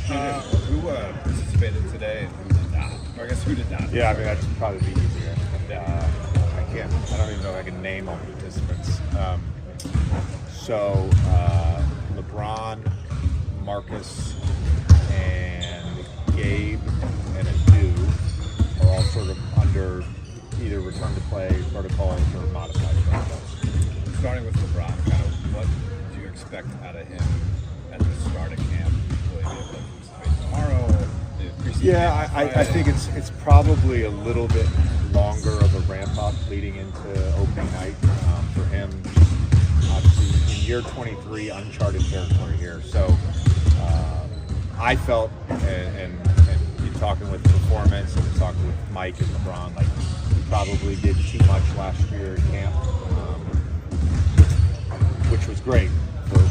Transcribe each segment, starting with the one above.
good. Who participated today and who did not? Or I guess who did not? Yeah, I mean, that's probably the easier. I don't even know if I can name all the participants. So LeBron, Marcus, and Gabe, and Adu are all sort of under either return to play protocols or modified protocols. Starting with LeBron, kind of what do you expect out of him at the start of camp? Will he be able to participate tomorrow? Yeah, I think it's probably a little bit longer of a ramp up leading into opening night for him. Obviously, in year 23, uncharted territory here. So I felt, and talking with performance and talking with Mike and LeBron, like he probably did too much last year at camp, which was great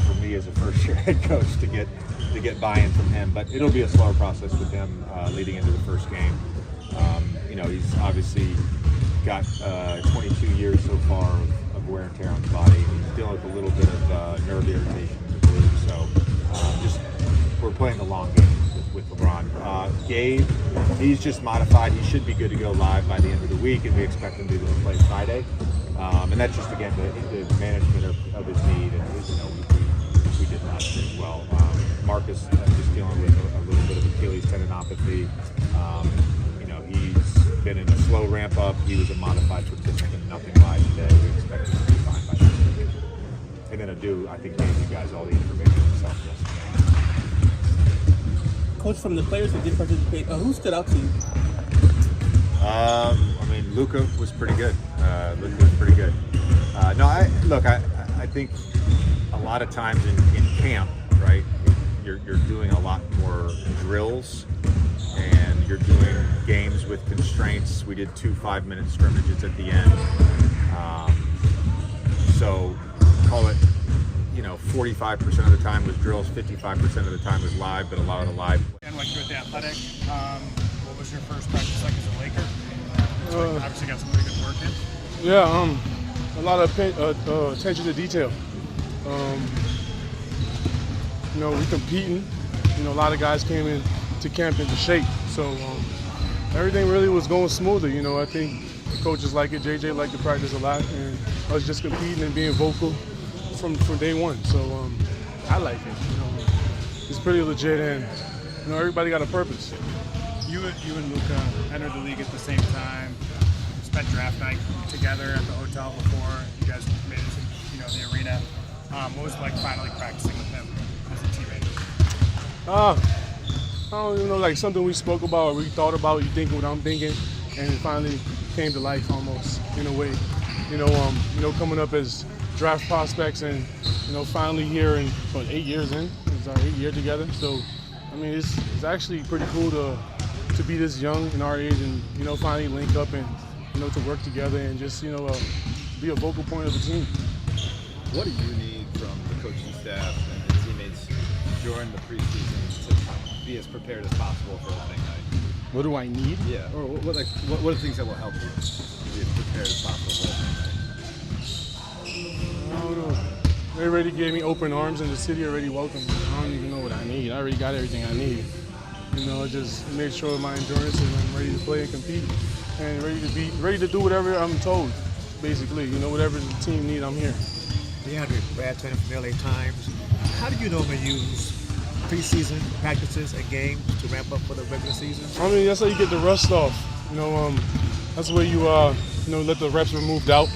for me as a first-year head coach to get buy-in from him. But it'll be a slower process with him leading into the first game. He's obviously got 22 years so far of wear and tear on his body. He's dealing with a little bit of nerve irritation, I believe. So we're playing the long game with LeBron. Gabe, he's just modified. He should be good to go live by the end of the week, and we expect him to be able to play Friday. And that's just, again, the management of his knee. And we did last year as well. Marcus just dealing with a little bit of Achilles tendinopathy. He's been in a slow ramp up. He was a modified participant, nothing live today. We expect him to be fine by the week. And then Adu, I think, gave you guys all the information himself yesterday. Coach, from the players that did participate, who stood out to you? Luka was pretty good. I think a lot of times in camp, right, you're doing a lot more drills and you're doing games with constraints. We did 2 5-minute scrimmages at the end. So call it, 45% of the time was drills, 55% of the time was live, but a lot of the live. And like you're at the Athletic, what was your first practice like as a Laker? Obviously got some pretty good work in. Yeah, a lot of attention to detail. We competing. A lot of guys came in to camp into shape, so everything really was going smoother. I think the coaches like it. JJ liked to practice a lot, and I was just competing and being vocal from day one. So I like it. It's pretty legit, and everybody got a purpose. You and Luka entered the league at the same time. Spent draft night together at the hotel before you guys made it to the arena. What was it like finally practicing with him as a teammate? I don't even know, like something we spoke about or we thought about. You thinking what I'm thinking, and it finally came to life almost in a way. Coming up as draft prospects and finally here in 8 years in. It's our 8th year together. So it's actually pretty cool to be this young in our age and finally link up and to work together and just be a vocal point of the team. What do you need from the coaching staff and the teammates during the preseason to be as prepared as possible for opening night? What do I need? Yeah, or what are the things that will help you be as prepared as possible for opening night? I don't know. They already gave me open arms and the city already welcomed me. I don't even know what I need. I already got everything I need. I just made sure of my endurance and I'm ready to play and compete and ready to do whatever I'm told, basically. Whatever the team needs, I'm here. DeAndre Bradton from LA Times. How do you normally use preseason practices and games to ramp up for the regular season? That's how you get the rust off. That's where you let the reps remove doubt.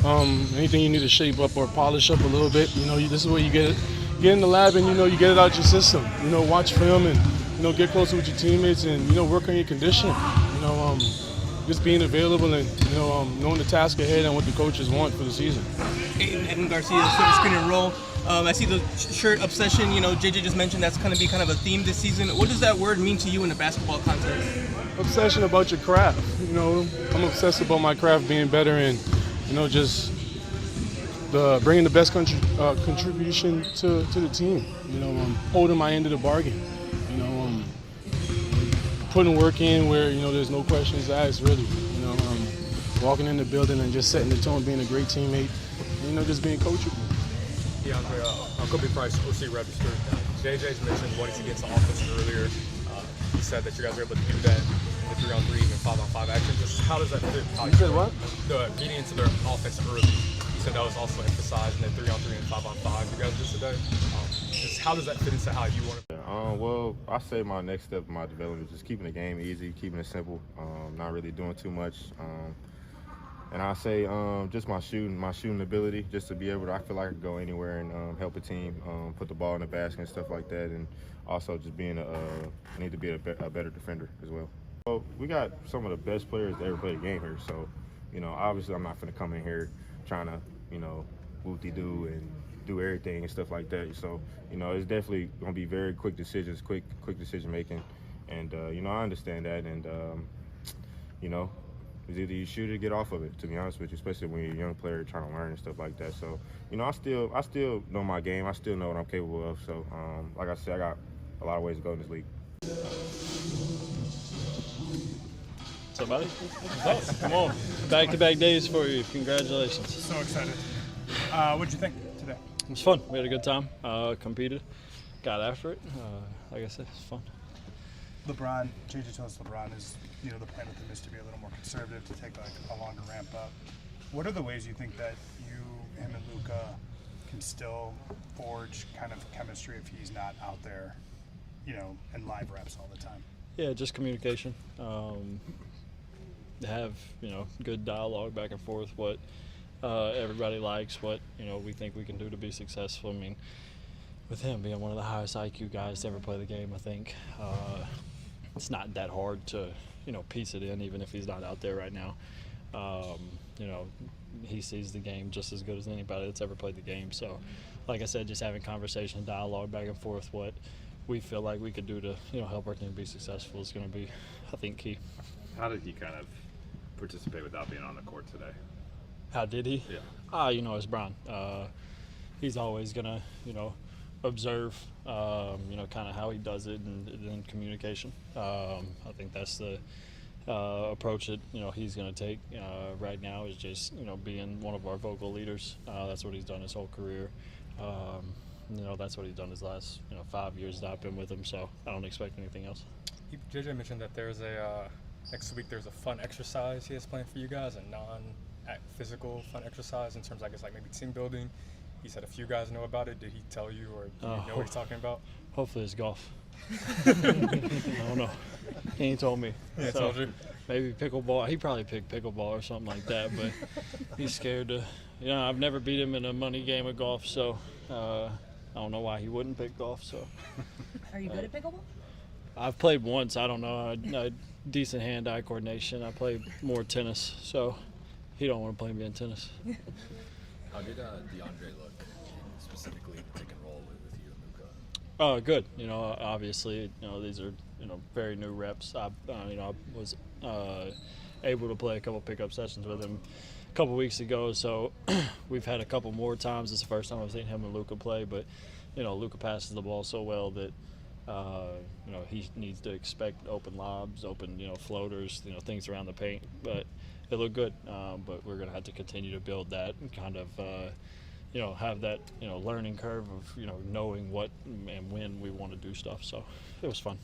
Anything you need to shape up or polish up a little bit, this is where you get it. Get in the lab and you get it out your system. Watch film and get closer with your teammates and work on your conditioning. Just being available and knowing the task ahead and what the coaches want for the season. Edwin Garcia, screen and roll. I see the shirt obsession. JJ just mentioned that's going to be kind of a theme this season. What does that word mean to you in a basketball context? Obsession about your craft. I'm obsessed about my craft being better and just bringing the best contribution to the team. Holding my end of the bargain. Putting work in where there's no questions asked really. Walking in the building and just setting the tone, being a great teammate, just being coachable. DeAndre, Kobe Price, OC registered. JJ's mentioned wanting to get to offense earlier. He said that you guys are able to do that in the 3-on-3 and 5-on-5 action. Just how does that fit? How You said what? The getting into their offense early. He said that was also emphasized in the 3-on-3 and 5-on-5 you guys did today. Just how does that fit into how you want to? Well, I say my next step in my development is just keeping the game easy, keeping it simple, not really doing too much. And I say just my shooting ability, just to be able to, I feel like I can go anywhere and help a team, put the ball in the basket and stuff like that, and also just being I need to be a better defender as well. Well, we got some of the best players that ever played the game here, so, obviously I'm not going to come in here trying to, whoop-de-doo and do everything and stuff like that. So, it's definitely going to be very quick decisions, quick decision making, and I understand that, and it's either you shoot it or get off of it, to be honest with you, especially when you're a young player trying to learn and stuff like that. So, I still know my game. I still know what I'm capable of. So, like I said, I got a lot of ways to go in this league. What's up, buddy? Come on. Back-to-back days for you. Congratulations. So excited. What'd you think today? It was fun. We had a good time. Competed. Got after it. Like I said, it's fun. LeBron, JJ told us LeBron is, the plan with him is to be a little more conservative, to take like a longer ramp up. What are the ways you think that him and Luka can still forge kind of chemistry if he's not out there, in live reps all the time? Yeah, just communication. Have, good dialogue back and forth, what everybody likes, what, we think we can do to be successful. I mean, with him being one of the highest IQ guys to ever play the game, I think it's not that hard to, piece it in, even if he's not out there right now. He sees the game just as good as anybody that's ever played the game. So, like I said, just having conversation, dialogue back and forth, what we feel like we could do to, help our team be successful is going to be, I think, key. How did he kind of participate without being on the court today? How did he? Yeah. It's Brian. He's always going to, observe, kind of how he does it and then communication. I think that's the approach that, he's going to take right now is just, being one of our vocal leaders. That's what he's done his whole career. That's what he's done his last, 5 years that I've been with him, so I don't expect anything else. JJ mentioned that there's next week there's a fun exercise he has planned for you guys, a non-physical fun exercise in terms of, I guess, like maybe team building. He said a few guys know about it. Did he tell you, or do you know what he's talking about? Hopefully it's golf. I don't know. He ain't told me. Yeah, told you. Maybe pickleball. He probably picked pickleball or something like that, but he's scared to. I've never beat him in a money game of golf, so I don't know why he wouldn't pick golf. So. Are you good at pickleball? I've played once. I don't know. I decent hand-eye coordination. I play more tennis, so he don't want to play me in tennis. How did DeAndre look, specifically pick and roll with you and Luka? Good. Obviously, these are very new reps. I was able to play a couple pickup sessions with him a couple weeks ago, so we've had a couple more times. It's the first time I've seen him and Luka play, but Luka passes the ball so well that he needs to expect open lobs, open floaters, things around the paint. But it looked good. But we're gonna have to continue to build that and kind of have that learning curve of knowing what and when we want to do stuff. So it was fun.